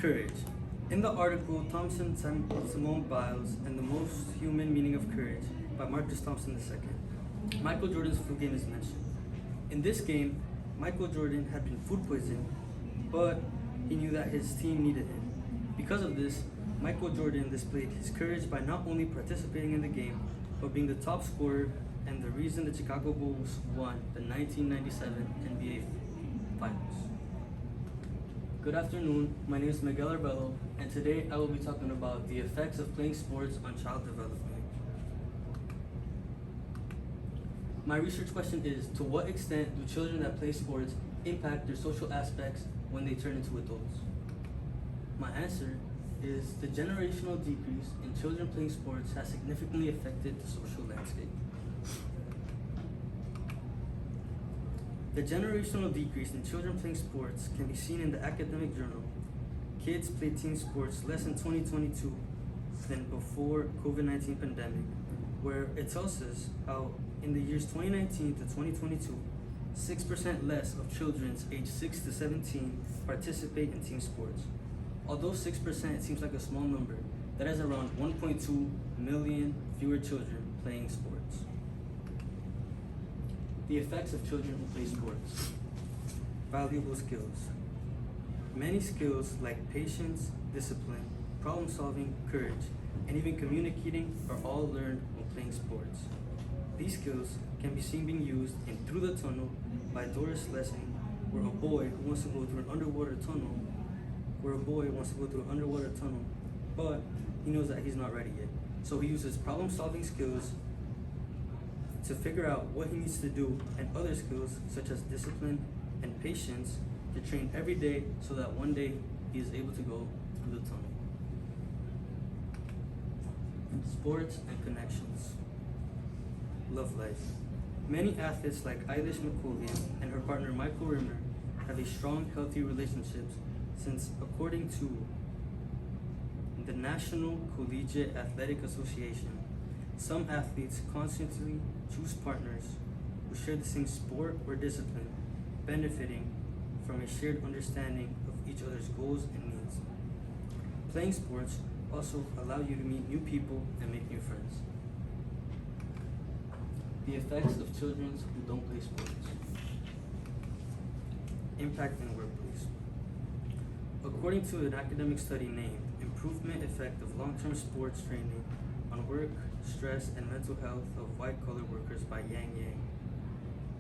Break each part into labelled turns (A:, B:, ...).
A: Courage. In the article Simone Biles and the Most Human Meaning of Courage by Marcus Thompson II, Michael Jordan's flu game is mentioned. In this game, Michael Jordan had been food poisoned, but he knew that his team needed him. Because of this, Michael Jordan displayed his courage by not only participating in the game, but being the top scorer and the reason the Chicago Bulls won the 1997 NBA Finals. Good afternoon, my name is Miguel Arbello, and today I will be talking about the effects of playing sports on child development. My research question is, to what extent do children that play sports impact their social aspects when they turn into adults? My answer is the generational decrease in children playing sports has significantly affected the social landscape. The generational decrease in children playing sports can be seen in the academic journal Kids Play Team Sports Less in 2022 than before COVID-19 pandemic, where it tells us how in the years 2019 to 2022, 6% less of children aged 6 to 17 participate in team sports. Although 6% seems like a small number, that is around 1.2 million fewer children playing sports. The effects of children who play sports. Valuable skills. Many skills like patience, discipline, problem solving, courage, and even communicating are all learned when playing sports. These skills can be seen being used in Through the Tunnel by Doris Lessing, where a boy wants to go through an underwater tunnel, but he knows that he's not ready yet. So he uses problem solving skills to figure out what he needs to do, and other skills such as discipline and patience to train every day so that one day he is able to go through the tunnel. Sports and connections. Love life. Many athletes like Eilish McColgan and her partner Michael Rimmer have a strong, healthy relationships since, according to the National Collegiate Athletic Association, some athletes constantly choose partners who share the same sport or discipline, benefiting from a shared understanding of each other's goals and needs. Playing sports also allow you to meet new people and make new friends. The effects of children who don't play sports. Impact in the workplace. According to an academic study named Improvement Effect of Long-Term Sports Training on Work, Stress, and Mental Health of White-Collar Workers by Yang Yang,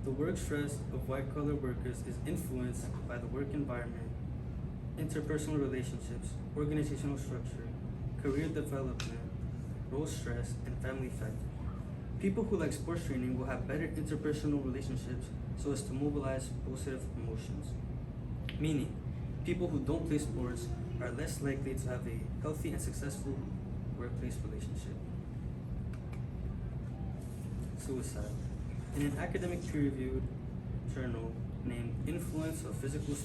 A: the work stress of white-collar workers is influenced by the work environment, interpersonal relationships, organizational structure, career development, role stress, and family factors. People who like sports training will have better interpersonal relationships so as to mobilize positive emotions. Meaning, people who don't play sports are less likely to have a healthy and successful workplace relationship. Suicide. In an academic peer-reviewed journal named Influence of Physical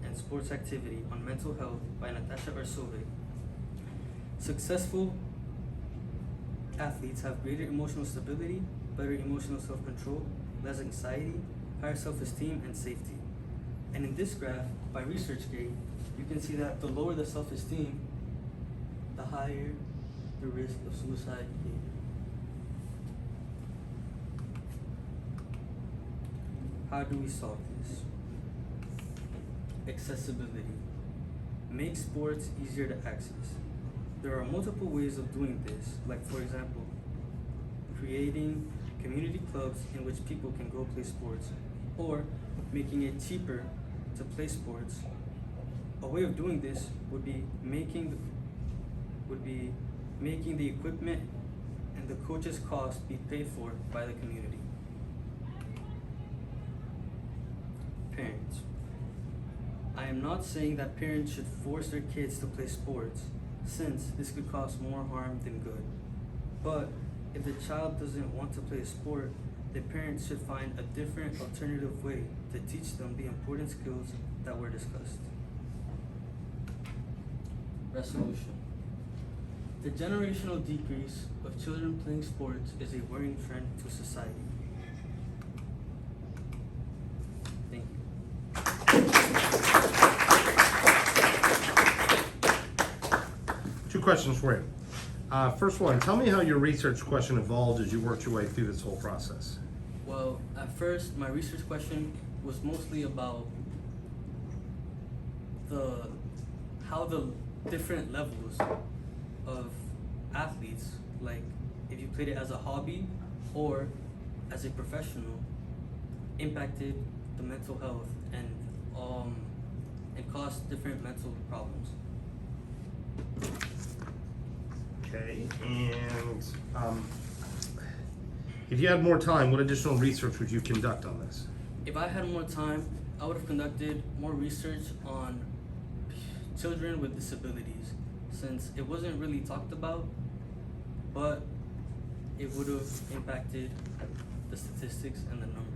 A: and Sports Activity on Mental Health by Natasha Arsove, successful athletes have greater emotional stability, better emotional self-control, less anxiety, higher self-esteem, and safety. And in this graph by ResearchGate, you can see that the lower the self-esteem, the higher the risk of suicide behavior. How do we solve this? Accessibility. Make sports easier to access. There are multiple ways of doing this, like for example, creating community clubs in which people can go play sports, or making it cheaper to play sports. A way of doing this would be making the equipment and the coaches' costs be paid for by the community. Parents. I am not saying that parents should force their kids to play sports, since this could cause more harm than good. But if the child doesn't want to play a sport, the parents should find a different alternative way to teach them the important skills that were discussed. Resolution. The generational decrease of children playing sports is a worrying trend to society. Thank you.
B: questions for you. First one, tell me how your research question evolved as you worked your way through this whole process.
A: Well, at first, my research question was mostly about how the different levels of athletes, like if you played it as a hobby or as a professional, impacted the mental health and caused different mental problems.
B: Okay, and if you had more time, what additional research would you conduct on this?
A: If I had more time, I would have conducted more research on children with disabilities, since it wasn't really talked about, but it would have impacted the statistics and the numbers.